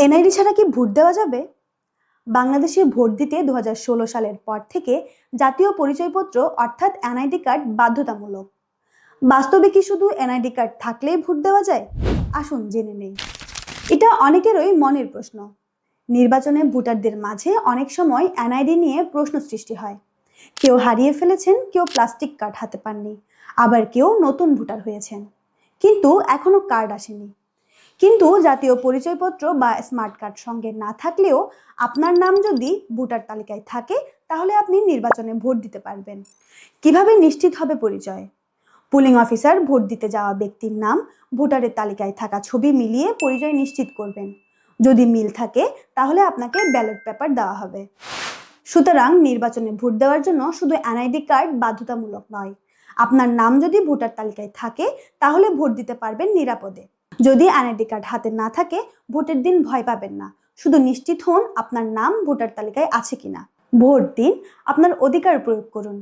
NID ছাড়া কি vote দেওয়া যাবে? বাংলাদেশে ভোট দিতে 2016 সালের পর থেকে জাতীয় পরিচয়পত্র অর্থাৎ এনআইডি কার্ড বাধ্যতামূলক। বাস্তবে কি শুধু এনআইডি কার্ড থাকলেই ভোট দেওয়া যায়? আসুন জেনে নেই। এটা অনেকেরই মনের প্রশ্ন। নির্বাচনে ভোটারদের মাঝে অনেক সময় এনআইডি নিয়ে প্রশ্ন সৃষ্টি হয়। কেউ হারিয়ে ফেলেছেন, কেউ প্লাস্টিক কার্ড হাতে পাননি, আবার কেউ নতুন ভোটার হয়েছেন, কিন্তু এখনো কার্ড আসেনি। কিন্তু জাতীয় পরিচয়পত্র বা স্মার্ট কার্ড সঙ্গে না থাকলেও আপনার নাম যদি ভোটার তালিকায় থাকে, তাহলে আপনি নির্বাচনে ভোট দিতে পারবেন। কিভাবে নিশ্চিত হবে পরিচয়? পুলিং অফিসার ভোট দিতে যাওয়া ব্যক্তির নাম ভোটারের তালিকায় থাকা ছবি মিলিয়ে পরিচয় নিশ্চিত করবেন। যদি মিল থাকে, তাহলে আপনাকে ব্যালট পেপার দেওয়া হবে। সুতরাং নির্বাচনে ভোট দেওয়ার জন্য শুধু এনআইডি কার্ড বাধ্যতামূলক নয়। আপনার নাম যদি ভোটার তালিকায় থাকে, তাহলে ভোট দিতে পারবেন নিরাপদে। যদি এনআইডি কার্ড হাতে না থাকে, ভোটের দিন ভয় পাবেন না। শুধু নিশ্চিত হন আপনার নাম ভোটার তালিকায় আছে কিনা। ভোট দিন, আপনার অধিকার প্রয়োগ করুন।